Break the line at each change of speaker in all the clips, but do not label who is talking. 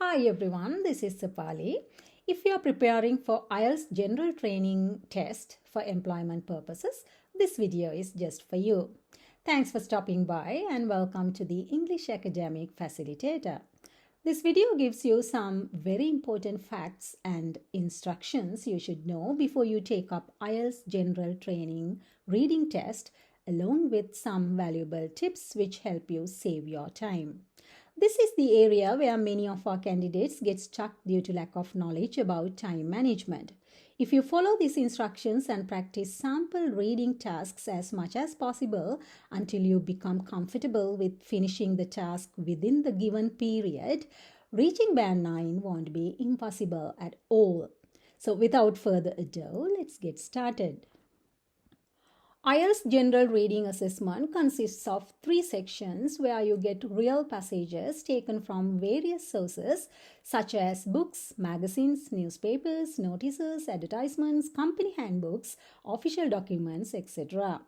Hi everyone, this is Sapali. If you are preparing for IELTS General Training test for employment purposes, this video is just for you. Thanks for stopping by and welcome to the English Academic Facilitator. This video gives you some very important facts and instructions you should know before you take up IELTS General Training Reading test, along with some valuable tips which help you save your time. This is the area where many of our candidates get stuck due to lack of knowledge about time management. If you follow these instructions and practice sample reading tasks as much as possible until you become comfortable with finishing the task within the given period, reaching band 9 won't be impossible at all. So without further ado, let's get started. IELTS General Reading Assessment consists of 3 sections where you get real passages taken from various sources such as books, magazines, newspapers, notices, advertisements, company handbooks, official documents, etc.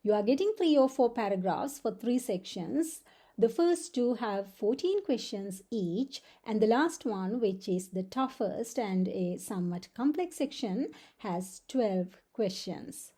You are getting 3 or 4 paragraphs for 3 sections. The first 2 have 14 questions each, and the last one, which is the toughest and a somewhat complex section, has 12 questions.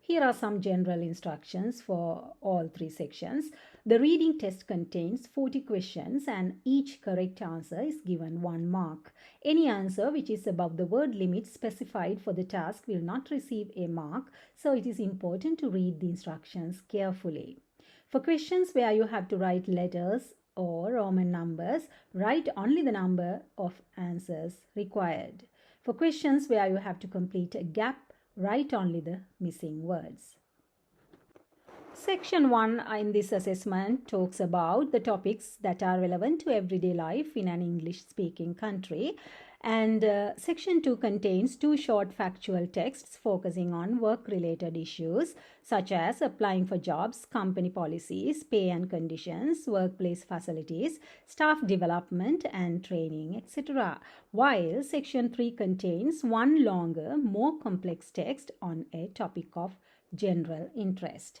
Here are some general instructions for all 3 sections. The reading test contains 40 questions and each correct answer is given 1 mark. Any answer which is above the word limit specified for the task will not receive a mark, so it is important to read the instructions carefully. For questions where you have to write letters or Roman numbers, write only the number of answers required. For questions where you have to complete a gap, write only the missing words. Section 1 in this assessment talks about the topics that are relevant to everyday life in an English-speaking country. And Section 2 contains 2 short factual texts focusing on work-related issues such as applying for jobs, company policies, pay and conditions, workplace facilities, staff development and training, etc. While Section 3 contains 1 longer, more complex text on a topic of general interest.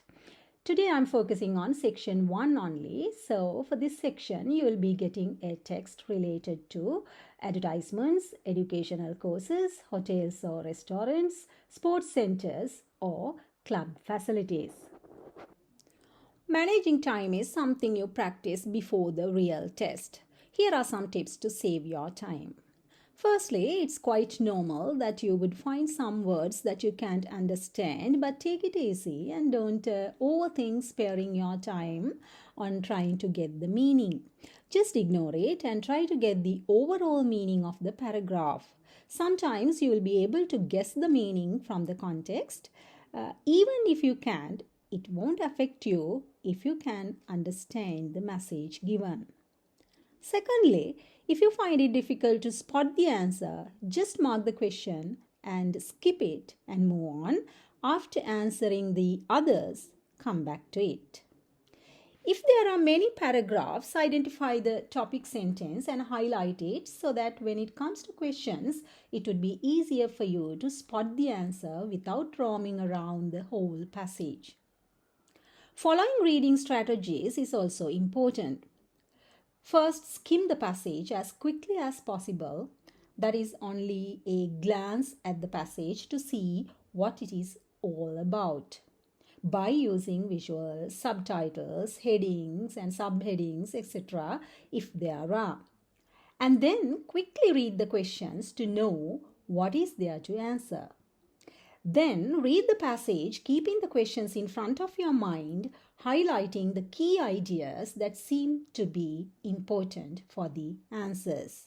Today I'm focusing on section 1 only. So for this section, you will be getting a text related to advertisements, educational courses, hotels or restaurants, sports centers or club facilities. Managing time is something you practice before the real test. Here are some tips to save your time. Firstly, it's quite normal that you would find some words that you can't understand, but take it easy and don't overthink sparing your time on trying to get the meaning. Just ignore it and try to get the overall meaning of the paragraph. Sometimes you will be able to guess the meaning from the context. Even if you can't, it won't affect you if you can understand the message given. Secondly, if you find it difficult to spot the answer, just mark the question and skip it and move on. After answering the others, come back to it. If there are many paragraphs, identify the topic sentence and highlight it so that when it comes to questions, it would be easier for you to spot the answer without roaming around the whole passage. Following reading strategies is also important. First, skim the passage as quickly as possible. That is only a glance at the passage to see what it is all about. By using visual subtitles, headings and subheadings, etc., if there are. And then quickly read the questions to know what is there to answer. Then read the passage, keeping the questions in front of your mind, highlighting the key ideas that seem to be important for the answers.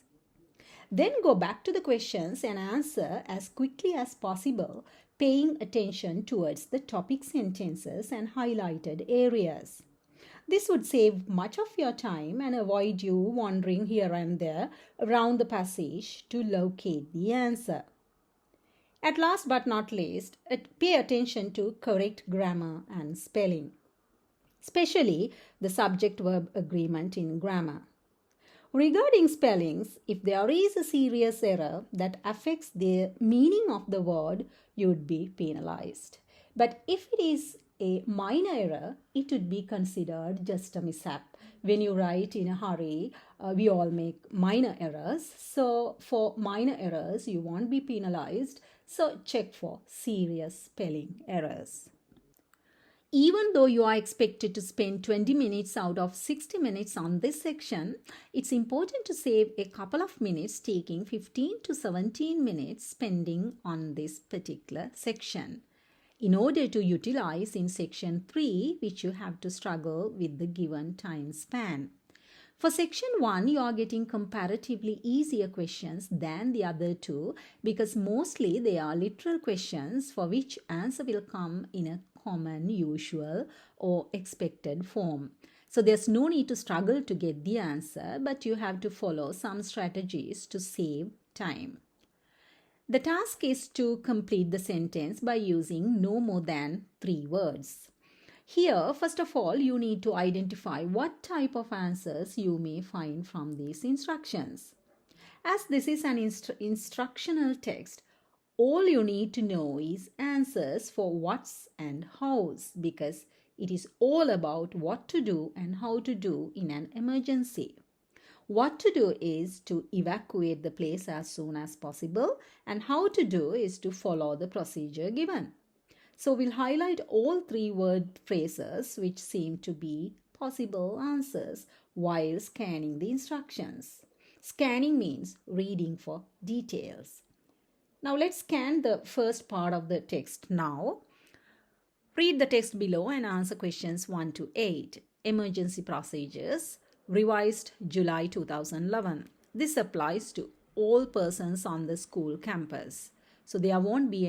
Then go back to the questions and answer as quickly as possible, paying attention towards the topic sentences and highlighted areas. This would save much of your time and avoid you wandering here and there around the passage to locate the answer. At last but not least, pay attention to correct grammar and spelling, especially the subject-verb agreement in grammar. Regarding spellings, if there is a serious error that affects the meaning of the word, you would be penalized. But if it is a minor error, it would be considered just a mishap. When you write in a hurry, we all make minor errors. So for minor errors, you won't be penalized. So check for serious spelling errors. Even though you are expected to spend 20 minutes out of 60 minutes on this section, it's important to save a couple of minutes, taking 15 to 17 minutes spending on this particular section in order to utilize in section 3, which you have to struggle with the given time span. For section 1, you are getting comparatively easier questions than the other two because mostly they are literal questions for which answer will come in a common, usual or expected form. So there's no need to struggle to get the answer, but you have to follow some strategies to save time. The task is to complete the sentence by using no more than 3 words. Here, first of all, you need to identify what type of answers you may find from these instructions. As this is an instructional text, all you need to know is answers for what's and how's because it is all about what to do and how to do in an emergency. What to do is to evacuate the place as soon as possible, and how to do is to follow the procedure given. So we'll highlight all 3 word phrases which seem to be possible answers while scanning the instructions. Scanning means reading for details. Now let's scan the first part of the text now. Read the text below and answer questions 1 to 8. Emergency procedures, revised July 2011. This applies to all persons on the school campus. So there won't be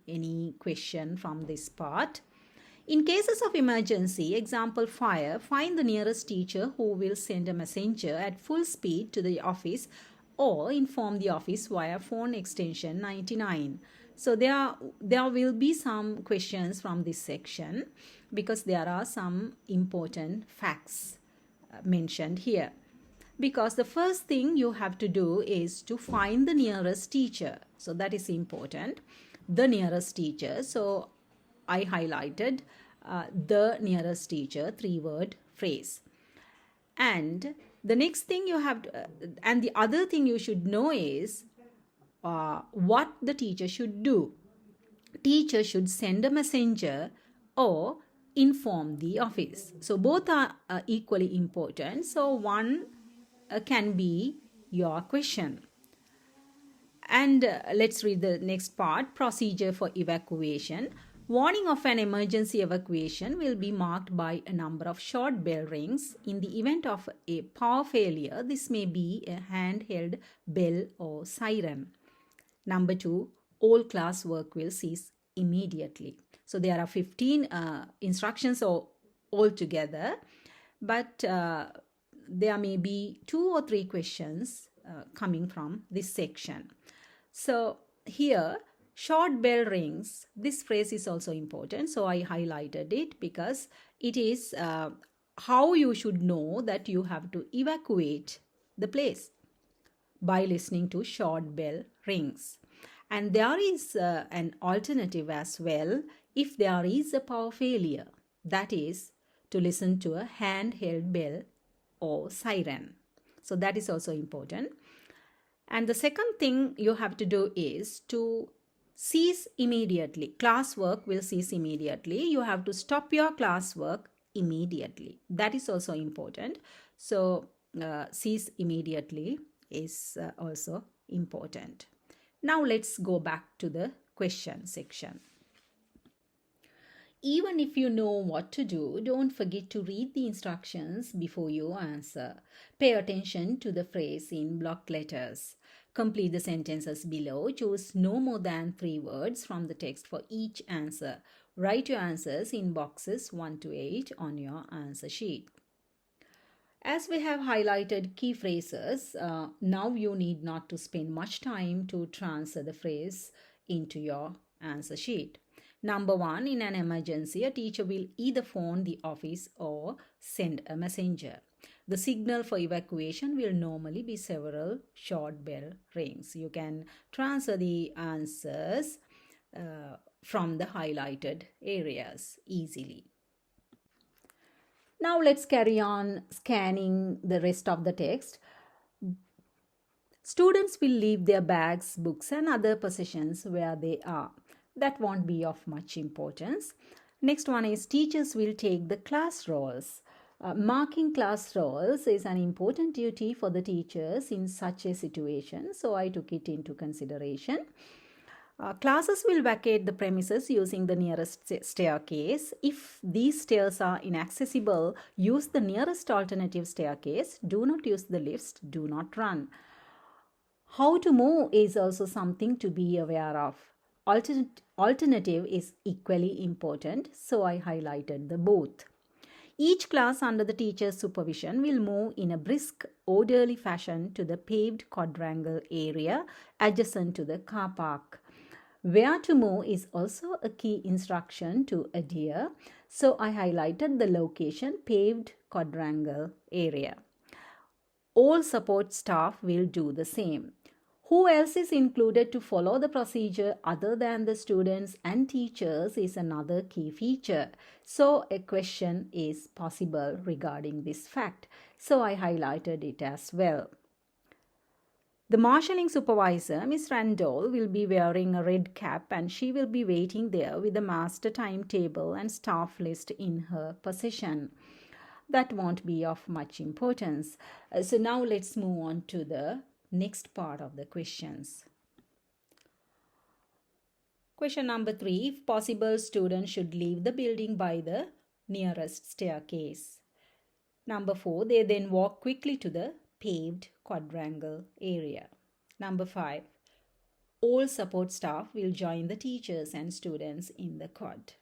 any question from this part. In cases of emergency, example fire, find the nearest teacher who will send a messenger at full speed to the office or inform the office via phone extension 99. So there will be some questions from this section because there are some important facts mentioned here. Because the first thing you have to do is to find the nearest teacher. So that is important. The nearest teacher. So I highlighted the nearest teacher, 3 word phrase. And the next thing you have to, and the other thing you should know is what the teacher should do. Teacher should send a messenger or inform the office. So both are equally important. So one can be your question. And let's read the next part. Procedure for evacuation. Warning of an emergency evacuation will be marked by a number of short bell rings. In the event of a power failure, this may be a handheld bell or siren. Number 2, all class work will cease immediately. So there are 15 instructions altogether, but there may be 2 or 3 questions coming from this section. So here, short bell rings, this phrase is also important. So I highlighted it because it is how you should know that you have to evacuate the place by listening to short bell rings. And there is an alternative as well if there is a power failure. That is to listen to a handheld bell or siren. So that is also important. And the second thing you have to do is to cease immediately. Classwork will cease immediately. You have to stop your classwork immediately. That is also important. So cease immediately is also important. Now let's go back to the question section. Even if you know what to do, don't forget to read the instructions before you answer. Pay attention to the phrase in block letters. Complete the sentences below. Choose no more than 3 words from the text for each answer. Write your answers in boxes 1 to 8 on your answer sheet. As we have highlighted key phrases, now you need not to spend much time to transfer the phrase into your answer sheet. Number 1, in an emergency, a teacher will either phone the office or send a messenger. The signal for evacuation will normally be several short bell rings. You can transfer the answers from the highlighted areas easily. Now let's carry on scanning the rest of the text. Students will leave their bags, books, and other possessions where they are. That won't be of much importance. Next one is teachers will take the class rolls. Marking class rolls is an important duty for the teachers in such a situation, so I took it into consideration. Classes will vacate the premises using the nearest staircase. If these stairs are inaccessible, use the nearest alternative staircase. Do not use the lifts. Do not run. How to move is also something to be aware of. Alternative is equally important, so I highlighted the both. Each class under the teacher's supervision will move in a brisk, orderly fashion to the paved quadrangle area adjacent to the car park. Where to move is also a key instruction to adhere, so I highlighted the location paved quadrangle area. All support staff will do the same. Who else is included to follow the procedure other than the students and teachers is another key feature. So a question is possible regarding this fact. So I highlighted it as well. The marshalling supervisor, Miss Randall, will be wearing a red cap and she will be waiting there with the master timetable and staff list in her possession. That won't be of much importance. So now let's move on to the next part of the questions. Question number 3. If possible, students should leave the building by the nearest staircase. Number 4. They then walk quickly to the paved quadrangle area. Number 5. All support staff will join the teachers and students in the quad.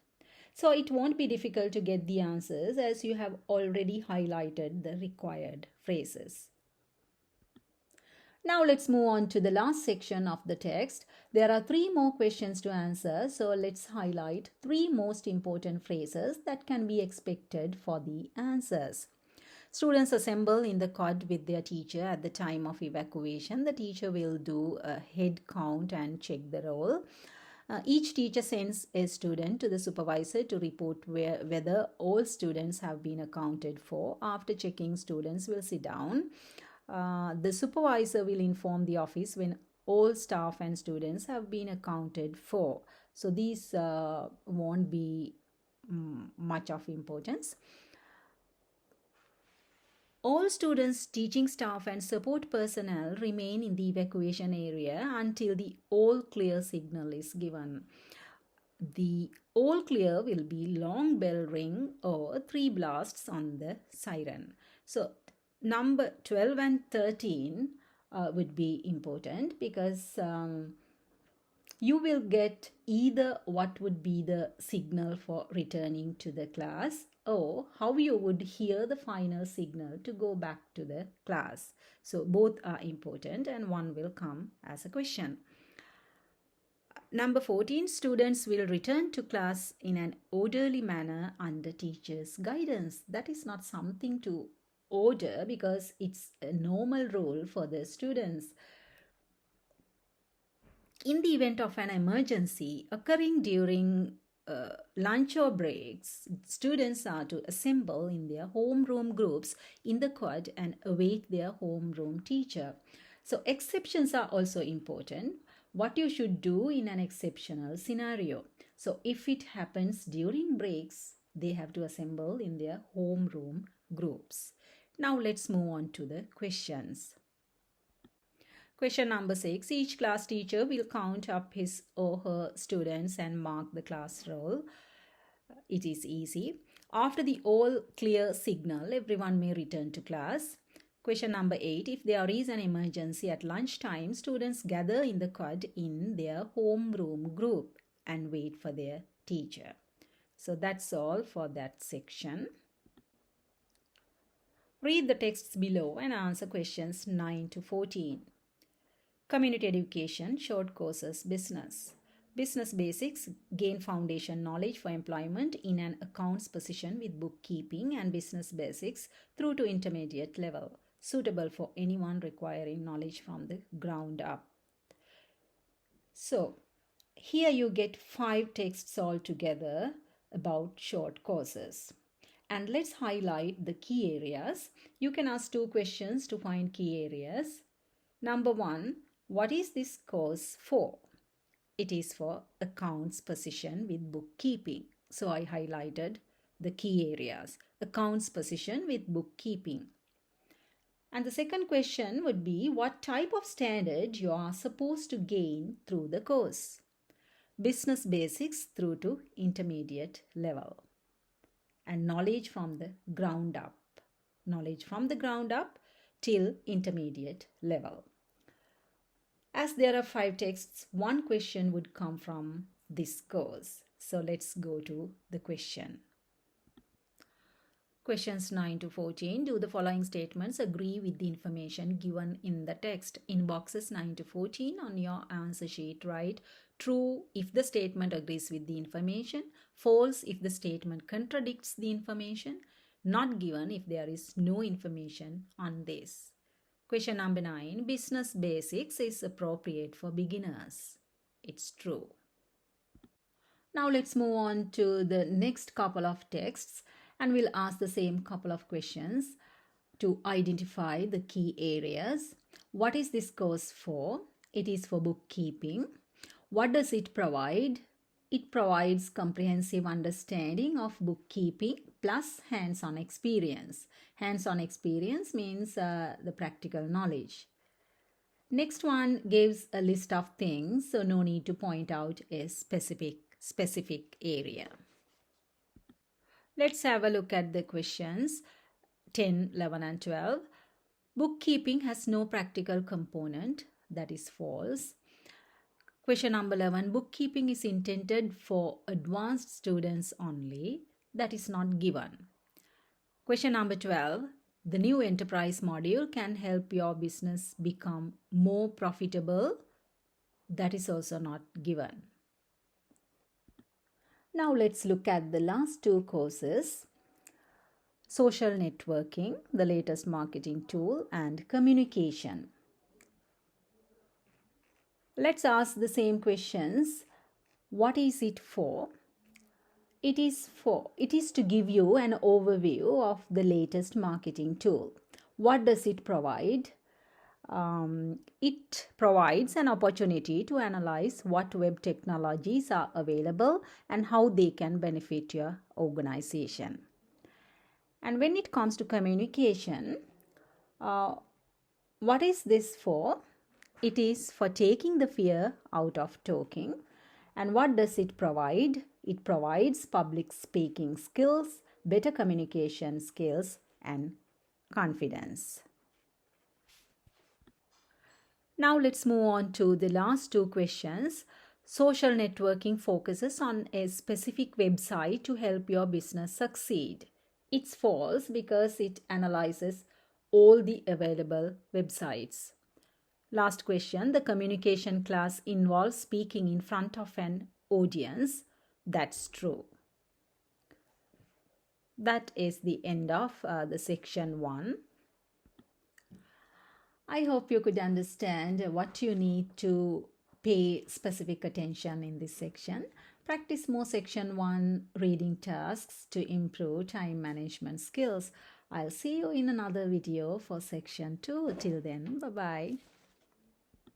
So it won't be difficult to get the answers as you have already highlighted the required phrases. Now let's move on to the last section of the text. There are 3 more questions to answer, so let's highlight 3 most important phrases that can be expected for the answers. Students assemble in the quad with their teacher at the time of evacuation. The teacher will do a head count and check the roll. Each teacher sends a student to the supervisor to report whether all students have been accounted for. After checking, students will sit down. The supervisor will inform the office when all staff and students have been accounted for. So these won't be much of importance. All students, teaching staff and support personnel remain in the evacuation area until the all clear signal is given. The all clear will be long bell ring or 3 blasts on the siren. So number 12 and 13 would be important because you will get either what would be the signal for returning to the class or how you would hear the final signal to go back to the class. So both are important and one will come as a question. Number 14, students will return to class in an orderly manner under teacher's guidance. That is not something to order because it's a normal role for the students. In the event of an emergency occurring during lunch or breaks, students are to assemble in their homeroom groups in the quad and await their homeroom teacher. So exceptions are also important. What you should do in an exceptional scenario. So if it happens during breaks, they have to assemble in their homeroom groups. Now let's move on to the questions. Question number 6. Each class teacher will count up his or her students and mark the class roll. It is easy. After the all clear signal, everyone may return to class. Question number 8. If there is an emergency at lunchtime, students gather in the quad in their homeroom group and wait for their teacher. So that's all for that section. Read the texts below and answer questions 9 to 14. Community education, short courses, business. Business basics, gain foundation knowledge for employment in an accounts position with bookkeeping and business basics through to intermediate level, suitable for anyone requiring knowledge from the ground up. So, Here you get 5 texts altogether about short courses. And let's highlight the key areas. You can ask 2 questions to find key areas. Number 1, what is this course for? It is for accounts position with bookkeeping. So I highlighted the key areas. Accounts position with bookkeeping. And the second question would be what type of standard you are supposed to gain through the course. Business basics through to intermediate level. And knowledge from the ground up. Knowledge from the ground up till intermediate level. As there are 5 texts, 1 question would come from this course. So let's go to the question. Questions 9 to 14. Do the following statements agree with the information given in the text? In boxes 9 to 14 on your answer sheet, write true if the statement agrees with the information, false if the statement contradicts the information, not given if there is no information on this. Question number 9. Business basics is appropriate for beginners. It's true. Now let's move on to the next couple of texts and we'll ask the same couple of questions to identify the key areas. What is this course for? It is for bookkeeping. What does it provide? It provides comprehensive understanding of bookkeeping plus hands-on experience. Hands-on experience means the practical knowledge. Next one gives a list of things, so no need to point out a specific area. Let's have a look at the questions 10, 11 and 12. Bookkeeping has no practical component. That is false. Question number 11. Bookkeeping is intended for advanced students only. That is not given. Question number 12. The new enterprise module can help your business become more profitable. That is also not given. Now let's look at the last 2 courses. Social networking, the latest marketing tool, and communication. Let's ask the same questions. What is it for? It is to give you an overview of the latest marketing tool. What does it provide? It provides an opportunity to analyze what web technologies are available and how they can benefit your organization. And when it comes to communication, what is this for? It is for taking the fear out of talking. And what does it provide? It provides public speaking skills, better communication skills, and confidence. Now let's move on to the last 2 questions. Social networking focuses on a specific website to help your business succeed. It's false because it analyzes all the available websites. Last question. The communication class involves speaking in front of an audience. That's true. That is the end of the section 1. I hope you could understand what you need to pay specific attention in this section. Practice more section 1 reading tasks to improve time management skills. I'll see you in another video for section 2. Till then, bye-bye.